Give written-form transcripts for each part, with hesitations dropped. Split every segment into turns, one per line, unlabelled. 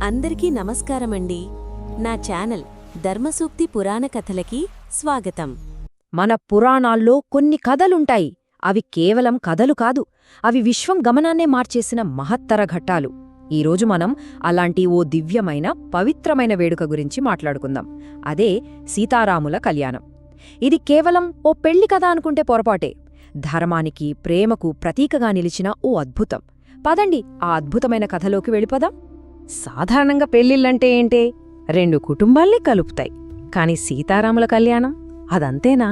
అందరికీ నమస్కారమండి. నా ఛానల్ ధర్మసూక్తి పురాణ కథలకి స్వాగతం.
మన పురాణాల్లో కొన్ని కథలుంటాయి. అవి కేవలం కథలు కాదు, అవి విశ్వం గమనాన్నే మార్చేసిన మహత్తర ఘట్టాలు. ఈరోజు మనం అలాంటి ఓ దివ్యమైన పవిత్రమైన వేడుక గురించి మాట్లాడుకుందాం. అదే సీతారాముల కళ్యాణం. ఇది కేవలం ఓ పెళ్లి కథ అనుకుంటే పొరపాటే. ధర్మానికి, ప్రేమకు ప్రతీకగా నిలిచిన ఓ అద్భుతం. పదండి ఆ అద్భుతమైన కథలోకి వెళ్ళిపోదాం. సాధారణంగా పెళ్లిళ్ళంటే ఏంటే? రెండు కుటుంబాల్ని కలుపుతాయి. కాని సీతారాముల కళ్యాణం అదంతేనా?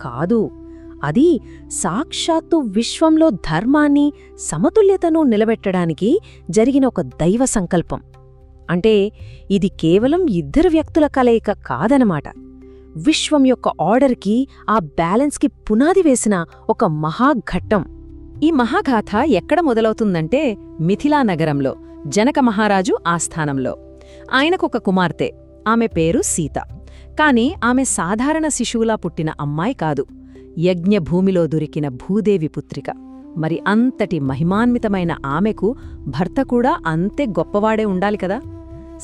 కాదు. అది సాక్షాత్తు విశ్వంలో ధర్మాన్ని, సమతుల్యతను నిలబెట్టడానికి జరిగిన ఒక దైవ సంకల్పం. అంటే ఇది కేవలం ఇద్దరు వ్యక్తుల కలయిక కాదనమాట. విశ్వం యొక్క ఆర్డర్కి, ఆ బ్యాలెన్స్కి పునాది వేసిన ఒక మహాఘట్టం. ఈ మహాగాథ ఎక్కడ మొదలవుతుందంటే మిథిలా నగరంలో, జనక మహారాజు ఆస్థానంలో. ఆయనకొక కుమార్తె. ఆమె పేరు సీత. కాని ఆమె సాధారణ శిశువులా పుట్టిన అమ్మాయి కాదు. యజ్ఞభూమిలో దొరికిన భూదేవి పుత్రిక. మరి అంతటి మహిమాన్వితమైన ఆమెకు భర్త కూడా అంతే గొప్పవాడే ఉండాలి కదా.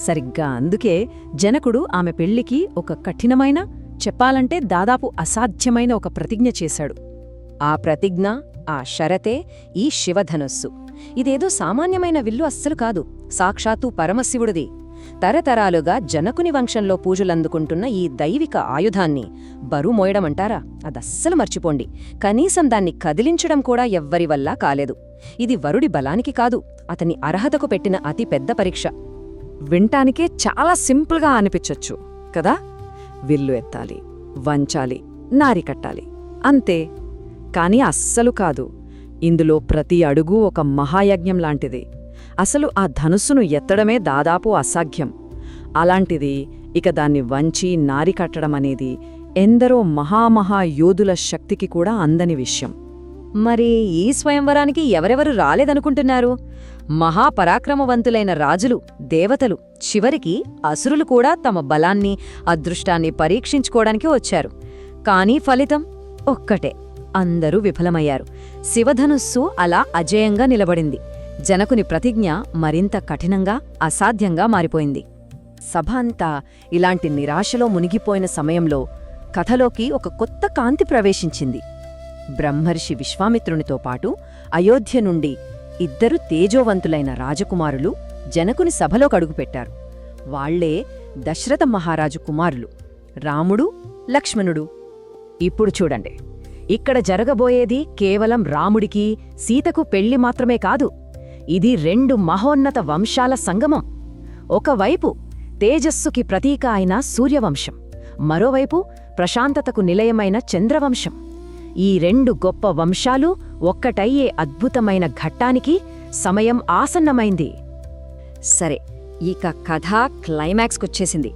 సరిగ్గా అందుకే జనకుడు ఆమె పెళ్లికి ఒక కఠినమైన, చెప్పాలంటే దాదాపు అసాధ్యమైన ఒక ప్రతిజ్ఞ చేశాడు. ఆ ప్రతిజ్ఞ, ఆ షరతే ఈ శివధనుస్సు. ఇదేదో సామాన్యమైన విల్లు అస్సలు కాదు, సాక్షాత్తు పరమశివుడిది. తరతరాలుగా జనకుని వంశంలో పూజలందుకుంటున్న ఈ దైవిక ఆయుధాన్ని బరువు మోయడమంటారా? అదస్సలు మర్చిపోండి. కనీసం దాన్ని కదిలించడం కూడా ఎవ్వరి వల్ల కాలేదు. ఇది వరుడి బలానికి కాదు, అతని అర్హతకు పెట్టిన అతి పెద్ద పరీక్ష. వింటానికే చాలా సింపుల్గా అనిపించొచ్చు కదా. విల్లు ఎత్తాలి, వంచాలి, నారి కట్టాలి, అంతే. కాని అస్సలు కాదు. ఇందులో ప్రతి అడుగు ఒక మహాయజ్ఞం లాంటిది. అసలు ఆ ధనుస్సును ఎత్తడమే దాదాపు అసాధ్యం. అలాంటిది ఇక దాన్ని వంచి నారి కట్టడమనేది ఎందరో మహామహాయోధుల శక్తికి కూడా అందని విషయం. మరి ఈ స్వయంవరానికి ఎవరెవరు రాలేదనుకుంటున్నారు? మహాపరాక్రమవంతులైన రాజులు, దేవతలు, చివరికి అసురులు కూడా తమ బలాన్ని, అదృష్టాన్ని పరీక్షించుకోవడానికి వచ్చారు. కానీ ఫలితం ఒక్కటే: అందరూ విఫలమయ్యారు. శివధనుస్సు అలా అజేయంగా నిలబడింది. జనకుని ప్రతిజ్ఞ మరింత కఠినంగా, అసాధ్యంగా మారిపోయింది. సభ అంతా ఇలాంటి నిరాశలో మునిగిపోయిన సమయంలో కథలోకి ఒక కొత్త కాంతి ప్రవేశించింది. బ్రహ్మర్షి విశ్వామిత్రునితో పాటు అయోధ్య నుండి ఇద్దరు తేజోవంతులైన రాజకుమారులు జనకుని సభలోకి అడుగుపెట్టారు. వాళ్లే దశరథ మహారాజు కుమారులు, రాముడు, లక్ష్మణుడు. ఇప్పుడు చూడండి, ఇక్కడ జరగబోయేది కేవలం రాముడికి, సీతకు పెళ్లి మాత్రమే కాదు. ఇది రెండు మహోన్నత వంశాల సంగమం. ఒకవైపు తేజస్సుకి ప్రతీక అయిన సూర్యవంశం, మరోవైపు ప్రశాంతతకు నిలయమైన చంద్రవంశం. ఈ రెండు గొప్ప వంశాలు ఒక్కటయ్యే అద్భుతమైన ఘట్టానికి సమయం ఆసన్నమైంది. సరే, ఇక కథ క్లైమాక్స్కొచ్చేసింది.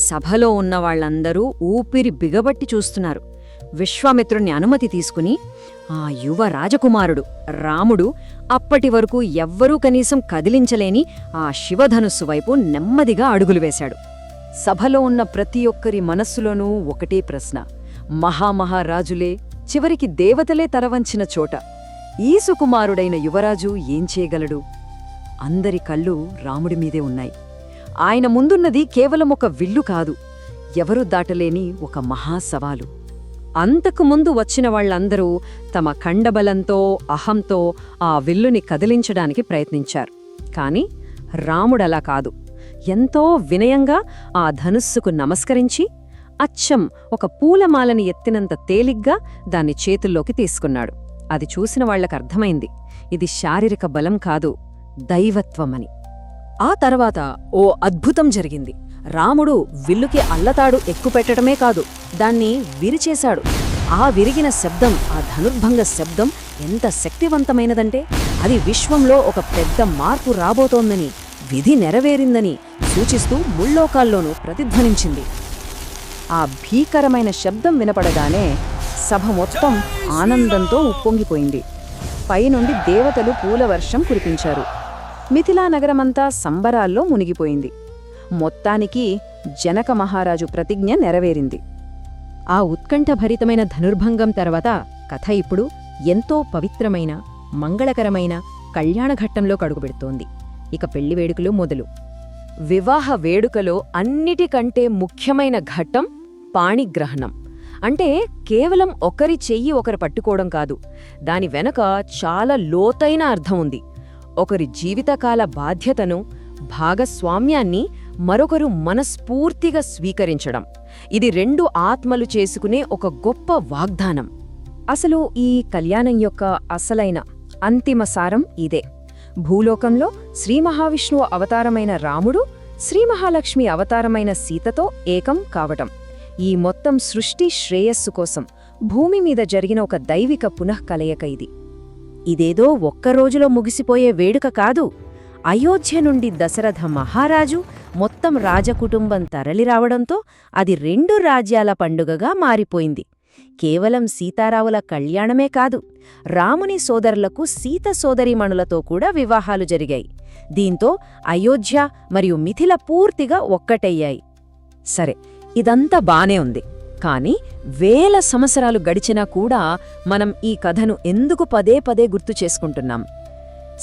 సభలో ఉన్నవాళ్లందరూ ఊపిరి బిగబట్టి చూస్తున్నారు. విశ్వామిత్రుణ్ణి అనుమతి తీసుకుని ఆ యువ రాజకుమారుడు రాముడు అప్పటివరకు ఎవ్వరూ కనీసం కదిలించలేని ఆ శివధనుస్సు వైపు నెమ్మదిగా అడుగులు వేశాడు. సభలో ఉన్న ప్రతి ఒక్కరి మనస్సులోనూ ఒకటే ప్రశ్న: మహామహారాజులే, చివరికి దేవతలే తరవంచిన చోట ఈ సుకుమారుడైన యువరాజు ఏం చేయగలడు? అందరి కళ్ళు రాముడిమీదే ఉన్నాయి. ఆయన ముందున్నది కేవలం ఒక విల్లు కాదు, ఎవరూ దాటలేని ఒక మహాసవాలు. అంతకుముందు వచ్చిన వాళ్లందరూ తమ ఖండబలంతో, అహంతో ఆ విల్లుని కదిలించడానికి ప్రయత్నించారు. కాని రాముడలా కాదు. ఎంతో వినయంగా ఆ ధనుస్సుకు నమస్కరించి అచ్చం ఒక పూలమాలని ఎత్తినంత తేలిగ్గా దాన్ని చేతుల్లోకి తీసుకున్నాడు. అది చూసిన వాళ్లకర్థమైంది, ఇది శారీరక బలం కాదు, దైవత్వమని. ఆ తర్వాత ఓ అద్భుతం జరిగింది. రాముడు విల్లుకి అల్లతాడు ఎక్కుపెట్టడమే కాదు, దాన్ని విరిచేశాడు. ఆ విరిగిన శబ్దం, ఆ ధనుర్భంగ శబ్దం ఎంత శక్తివంతమైనదంటే అది విశ్వంలో ఒక పెద్ద మార్పు రాబోతోందని, విధి నెరవేరిందని సూచిస్తూ ముల్లోకాల్లోనూ ప్రతిధ్వనించింది. ఆ భీకరమైన శబ్దం వినపడగానే సభ మొత్తం ఆనందంతో ఉప్పొంగిపోయింది. పైనుండి దేవతలు పూలవర్షం కురిపించారు. మిథిలా నగరమంతా సంబరాల్లో మునిగిపోయింది. మొత్తానికి జనక మహారాజు ప్రతిజ్ఞ నెరవేరింది. ఆ ఉత్కంఠభరితమైన ధనుర్భంగం తర్వాత కథ ఇప్పుడు ఎంతో పవిత్రమైన, మంగళకరమైన కళ్యాణఘట్టంలో కడుగుపెడుతోంది. ఇక పెళ్లి వేడుకలు మొదలు. వివాహ వేడుకలో అన్నిటికంటే ముఖ్యమైన ఘట్టం పాణిగ్రహణం. అంటే కేవలం ఒకరి చెయ్యి ఒకరు పట్టుకోవడం కాదు, దాని వెనక చాలా లోతైన అర్థం ఉంది. ఒకరి జీవితకాల బాధ్యతను, భాగస్వామ్యాన్ని మరొకరు మనస్ఫూర్తిగా స్వీకరించడం. ఇది రెండు ఆత్మలు చేసుకునే ఒక గొప్ప వాగ్దానం. అసలు ఈ కళ్యాణం యొక్క అసలైన అంతిమ సారం ఇదే. భూలోకంలో శ్రీ మహావిష్ణువు అవతారమైన రాముడు, శ్రీ మహాలక్ష్మి అవతారమైన సీతతో ఏకం కావటం. ఈ మొత్తం సృష్టి శ్రేయస్సు కోసం భూమి మీద జరిగిన ఒక దైవిక పునఃకలయిక ఇది. ఇదేదో ఒక్కరోజులో ముగిసిపోయే వేడుక కాదు. అయోధ్య నుండి దశరథ మహారాజు మొత్తం రాజకుటుంబం తరలిరావడంతో అది రెండు రాజ్యాల పండుగగా మారిపోయింది. కేవలం సీతారాముల కళ్యాణమే కాదు, రాముని సోదరులకు సీత సోదరీమణులతో కూడా వివాహాలు జరిగాయి. దీంతో అయోధ్య మరియు మిథిల పూర్తిగా ఒక్కటయ్యాయి. సరే, ఇదంతా బానే ఉంది. కాని వేల సంవత్సరాలు గడిచినా కూడా మనం ఈ కథను ఎందుకు పదే పదే గుర్తు చేసుకుంటున్నాం?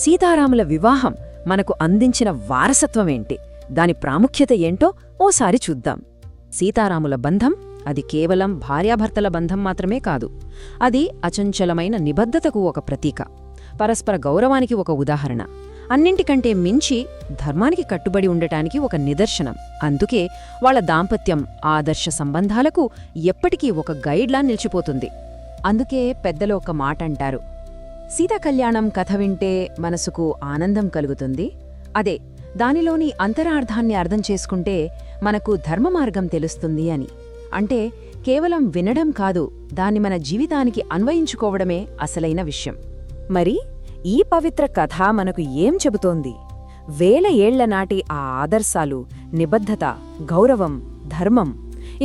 సీతారాముల వివాహం మనకు అందించిన వారసత్వమేంటి, దాని ప్రాముఖ్యత ఏంటో ఓసారి చూద్దాం. సీతారాముల బంధం అది కేవలం భార్యాభర్తల బంధం మాత్రమే కాదు. అది అచంచలమైన నిబద్ధతకు ఒక ప్రతీక, పరస్పర గౌరవానికి ఒక ఉదాహరణ, అన్నింటికంటే మించి ధర్మానికి కట్టుబడి ఉండటానికి ఒక నిదర్శనం. అందుకే వాళ్ల దాంపత్యం ఆదర్శ సంబంధాలకు ఎప్పటికీ ఒక గైడ్లా నిలిచిపోతుంది. అందుకే పెద్దలు ఒక మాట అంటారు, సీతాకళ్యాణం కథ వింటే మనసుకు ఆనందం కలుగుతుంది. అదే దానిలోని అంతరార్థాన్ని అర్థం చేసుకుంటే మనకు ధర్మమార్గం తెలుస్తుంది అని. అంటే కేవలం వినడం కాదు, దాన్ని మన జీవితానికి అన్వయించుకోవడమే అసలైన విషయం. మరి ఈ పవిత్ర కథ మనకు ఏం చెబుతోంది? వేల ఏళ్ల నాటి ఆ ఆదర్శాలు, నిబద్ధత, గౌరవం, ధర్మం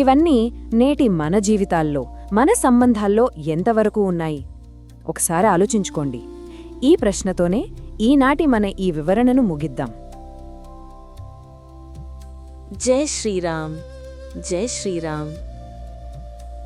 ఇవన్నీ నేటి మన జీవితాల్లో, మన సంబంధాల్లో ఎంతవరకు ఉన్నాయి? ఒకసారి ఆలోచించుకోండి. ఈ ప్రశ్నతోనే ఈనాటి మన ఈ వివరణను ముగిద్దాం.
జై శ్రీరామ్, జై శ్రీరామ్.